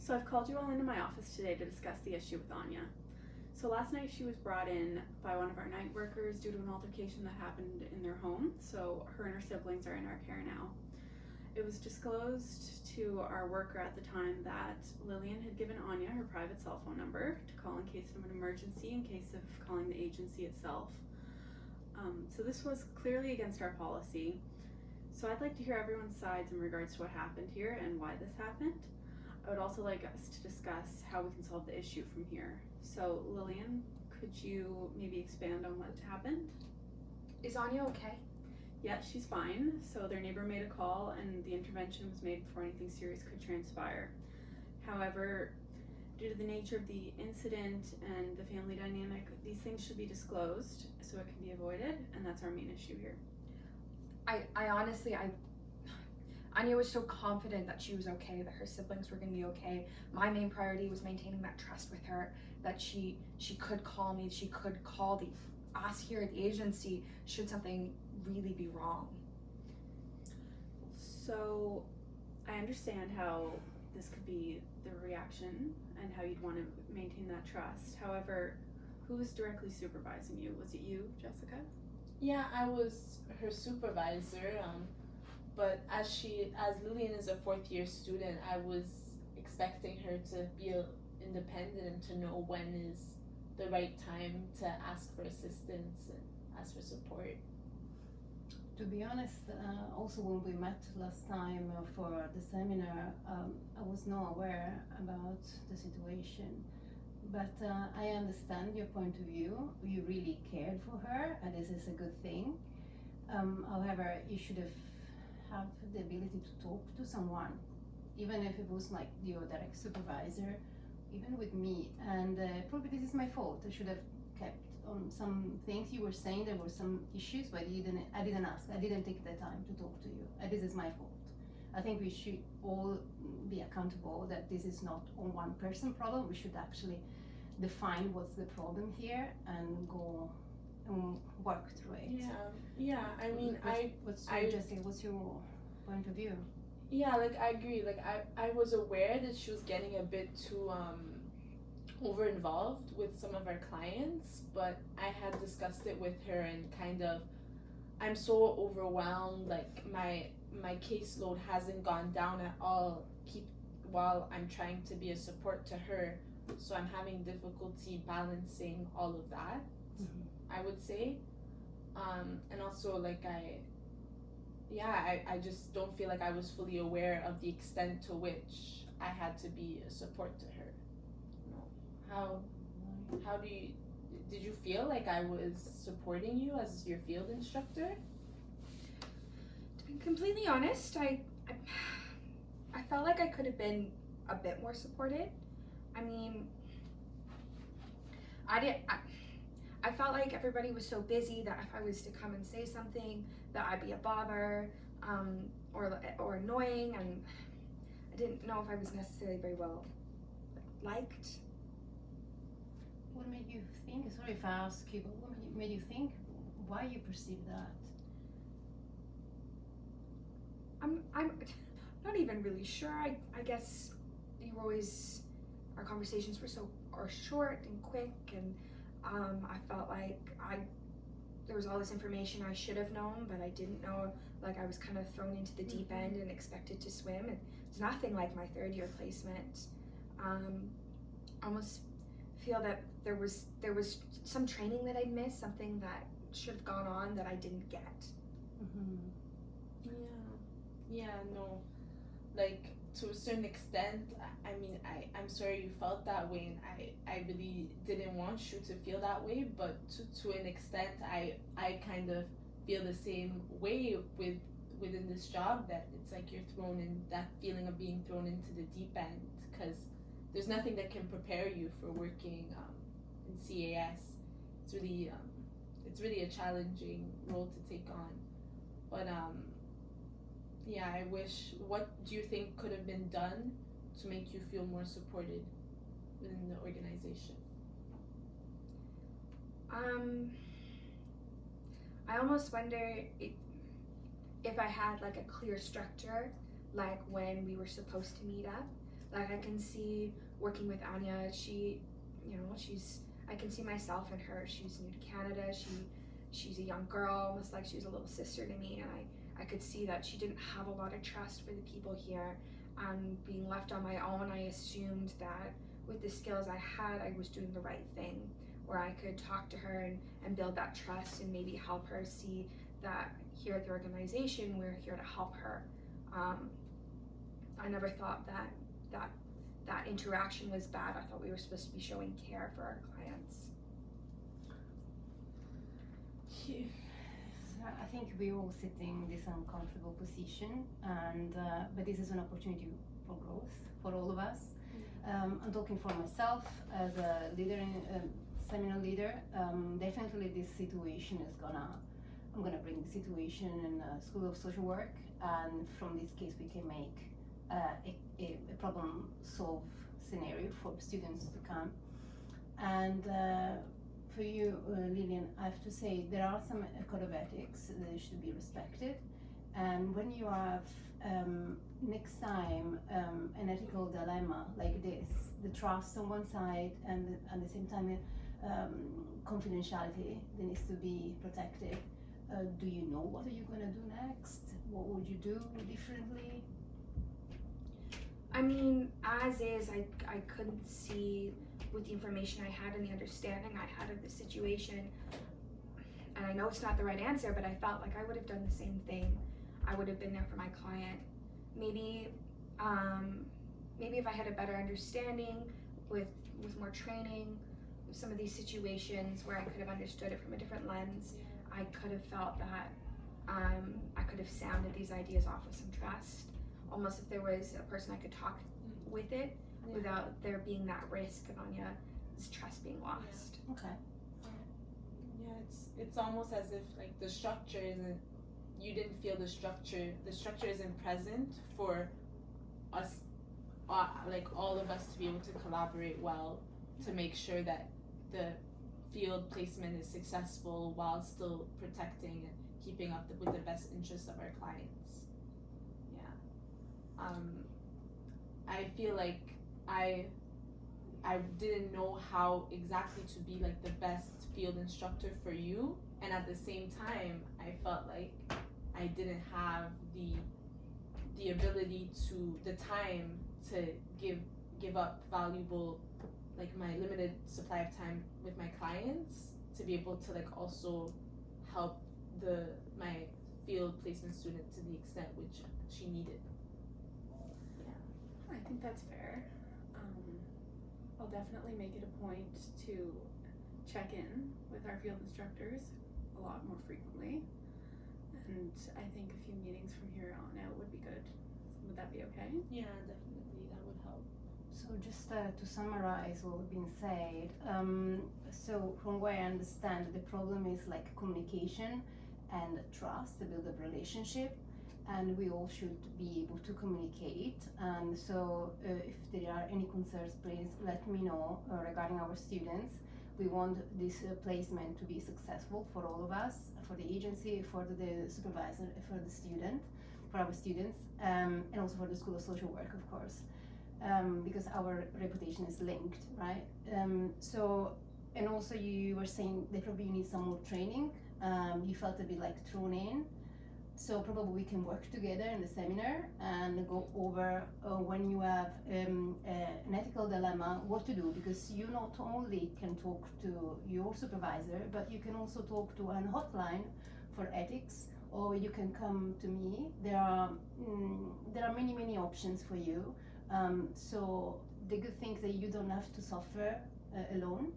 So I've called you all into my office today to discuss the issue with Anya. So last night she was brought in by one of our night workers due to an altercation that happened in their home. So her and her siblings are in our care now. It was disclosed to our worker at the time that Lillian had given Anya her private cell phone number to call in case of an emergency, in case of calling the agency itself. So this was clearly against our policy. So I'd like to hear everyone's sides in regards to what happened here and why this happened. I would also like us to discuss how we can solve the issue from here. So Lillian, could you maybe expand on what happened? Is Anya okay? Yeah, she's fine. So their neighbor made a call and the intervention was made before anything serious could transpire. However, due to the nature of the incident and the family dynamic, these things should be disclosed so it can be avoided, and that's our main issue here. I honestly, Anya was so confident that she was okay, that her siblings were gonna be okay. My main priority was maintaining that trust with her, that she could call me, she could call us here at the agency should something really be wrong. So I understand how this could be the reaction and how you'd want to maintain that trust. However, who was directly supervising you? Was it you, Jessica? Yeah, I was her supervisor. But as Lillian is a fourth year student, I was expecting her to be independent and to know when is the right time to ask for assistance and ask for support. To be honest, also when we met last time for the seminar, I was not aware about the situation. But I understand your point of view. You really cared for her, and this is a good thing. However, you should have the ability to talk to someone, even if it was like your direct supervisor, even with me. And probably this is my fault. I should have kept on some things you were saying. There were some issues, but I didn't ask. I didn't take the time to talk to you. And this is my fault. I think we should all be accountable that this is not a one person problem. We should actually define what's the problem here and go and work through it. Yeah. I mean, what's your point of view? Yeah, like I agree. Like I was aware that she was getting a bit too over involved with some of our clients, but I had discussed it with her and kind of, I'm so overwhelmed. Like my caseload hasn't gone down at all. While I'm trying to be a support to her, so I'm having difficulty balancing all of that. I would say, and also like I just don't feel like I was fully aware of the extent to which I had to be a support to her. How did you feel like I was supporting you as your field instructor? To be completely honest, I felt like I could have been a bit more supported. I mean, I felt like everybody was so busy that if I was to come and say something, that I'd be a bother, or annoying, and I didn't know if I was necessarily very well liked. What made you think, sorry if I ask you, but what made you think, why you perceive that? I'm not even really sure. I guess our conversations are short and quick, and I felt like there was all this information I should have known, but I didn't know. Like I was kind of thrown into the deep end and expected to swim. And it's nothing like my third year placement. I almost feel that there was some training that I'd missed, something that should have gone on that I didn't get. No, like to a certain extent, I mean, I'm sorry you felt that way, and I really didn't want you to feel that way, but to an extent, I kind of feel the same way within this job, that it's like you're thrown in, that feeling of being thrown into the deep end, because there's nothing that can prepare you for working in CAS. It's really a challenging role to take on, but yeah, I wish, what do you think could have been done to make you feel more supported within the organization? I almost wonder if I had like a clear structure, like when we were supposed to meet up, Like I can see working with Anya, I can see myself in her. She's new to Canada. She's a young girl, almost like she's a little sister to me, and I could see that she didn't have a lot of trust for the people here. Being left on my own, I assumed that with the skills I had, I was doing the right thing, where I could talk to her and build that trust and maybe help her see that here at the organization, we're here to help her. I never thought that interaction was bad. I thought we were supposed to be showing care for our clients. So I think we're all sitting in this uncomfortable position, and but this is an opportunity for growth for all of us. I'm talking for myself as a leader, seminar leader. Definitely, this situation is I'm gonna bring the situation in School of Social Work, and from this case, we can make a problem solve scenario for students to come. And for you, Lillian, I have to say there are some code of ethics that should be respected. And when you have next time an ethical dilemma like this, the trust on one side and at the same time confidentiality that needs to be protected. Do you know what are you gonna do next? What would you do differently? I mean, as is, I couldn't see with the information I had and the understanding I had of the situation, and I know it's not the right answer, but I felt like I would have done the same thing. I would have been there for my client. Maybe if I had a better understanding with more training, with some of these situations where I could have understood it from a different lens, I could have felt that I could have sounded these ideas off with some trust. Almost if there was a person I could talk with it without there being that risk of Anya's trust being lost. Okay. Yeah, it's almost as if like the structure isn't, you didn't feel the structure isn't present for us, like all of us to be able to collaborate well to make sure that the field placement is successful while still protecting and keeping up with the best interests of our clients. Yeah. I feel like I didn't know how exactly to be like the best field instructor for you, and at the same time I felt like I didn't have the ability to the time to give up valuable, like my limited supply of time with my clients to be able to like also help my field placement student to the extent which she needed. I think that's fair. I'll definitely make it a point to check in with our field instructors a lot more frequently, and I think a few meetings from here on out would be good. Would that be okay? Yeah, definitely, that would help. So just to summarize what has been said, so from what I understand, the problem is like communication and trust, the build of relationship, and we all should be able to communicate. And so if there are any concerns, please let me know regarding our students. We want this placement to be successful for all of us, for the agency, for the supervisor, for the student, for our students, and also for the School of Social Work, of course, because our reputation is linked, right? And also you were saying that probably you need some more training. You felt a bit like thrown in. So probably we can work together in the seminar and go over when you have an ethical dilemma, what to do, because you not only can talk to your supervisor, but you can also talk to an hotline for ethics, or you can come to me. There are many options for you. So the good thing is that you don't have to suffer alone.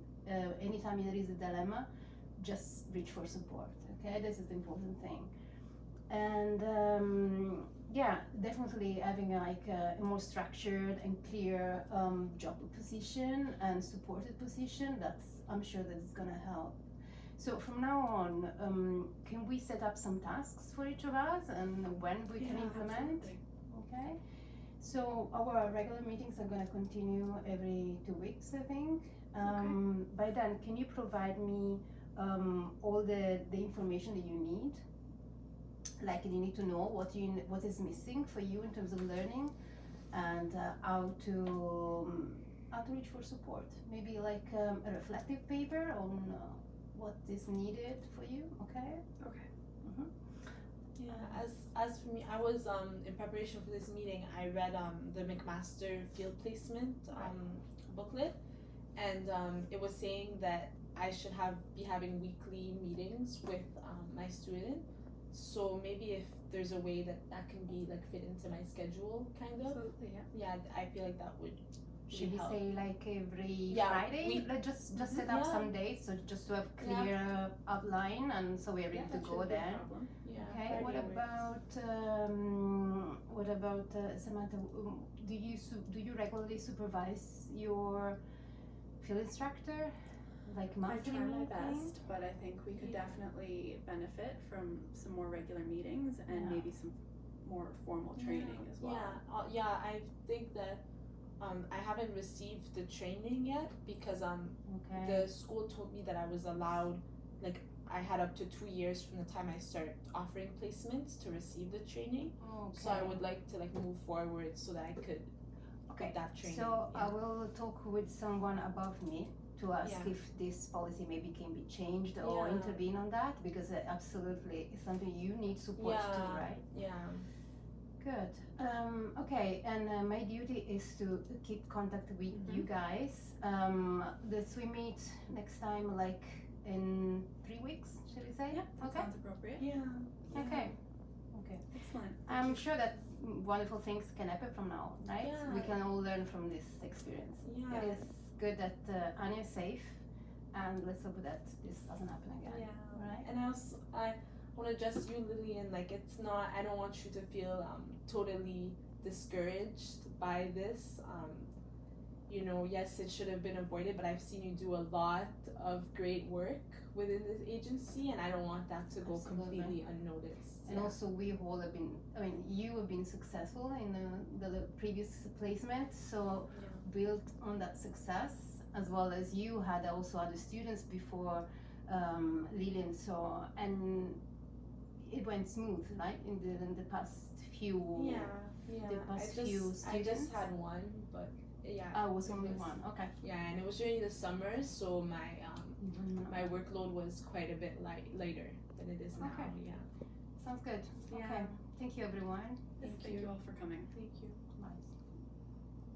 Anytime there is a dilemma, just reach for support. Okay, this is the important thing. And yeah, definitely having a more structured and clear job position and supported position, I'm sure that's gonna help. So from now on, can we set up some tasks for each of us and when we can implement? Absolutely. Okay. So our regular meetings are gonna continue every 2 weeks, I think. By then, can you provide me all the information that you need? Like you need to know what is missing for you in terms of learning, and how to reach for support. Maybe like a reflective paper on what is needed for you. Okay. Okay. Yeah, as for me, I was in preparation for this meeting. I read the McMaster field placement booklet, and it was saying that I should be having weekly meetings with my student. So maybe if there's a way that can be like fit into my schedule, kind of. Absolutely, yeah. Yeah, I feel like that would. Should we help. say like every Yeah, Friday? Like just set up Yeah. some dates, so just to have clear outline, and so we're ready to that go shouldn't be a then. problem. Yeah. Okay. Friday What about Samantha? Do you regularly supervise your field instructor, like I monthly try my meeting? best, but I think we could Yeah. definitely benefit from some more regular meetings and Yeah. maybe some more formal training as well. Yeah, I think that I haven't received the training yet because Okay. the school told me that I was allowed, like I had up to 2 years from the time I started offering placements to receive the training. Okay. So I would like to like move forward so that I could Okay. get that training. So yeah. I will talk with someone above me to ask Yeah. if this policy maybe can be changed or Yeah. intervene on that, because absolutely it's something you need support to, Yeah. right? Yeah. Good. Okay, and my duty is to keep contact with you guys. Does we meet next time, like in 3 weeks, should we say? Yeah, that Okay. sounds appropriate. Yeah. Okay. Okay. Excellent. I'm sure that wonderful things can happen from now on, right? Yeah. We can all learn from this experience. Yeah. It is good that Anya is safe, and let's hope that this doesn't happen again. Yeah. Right? And I want to address you, Lillian. Like, it's not. I don't want you to feel totally discouraged by this. You know, yes, it should have been avoided, but I've seen you do a lot of great work within this agency, and I don't want that to go Absolutely. completely unnoticed. And also, we all have been. I mean, you have been successful in the previous placement, so built on that success, as well as you had also other students before Lillian. So and it went smooth, right? In the past few. Yeah. The past I few just students? had one, but yeah. Oh, it was it only was- one. Okay. Yeah, and it was during the summer, so my workload was quite a bit lighter than it is now. Okay. Yeah. Sounds good. Yeah. Okay. Thank you, everyone. Yes, Thank thank you. you all for coming. Thank you.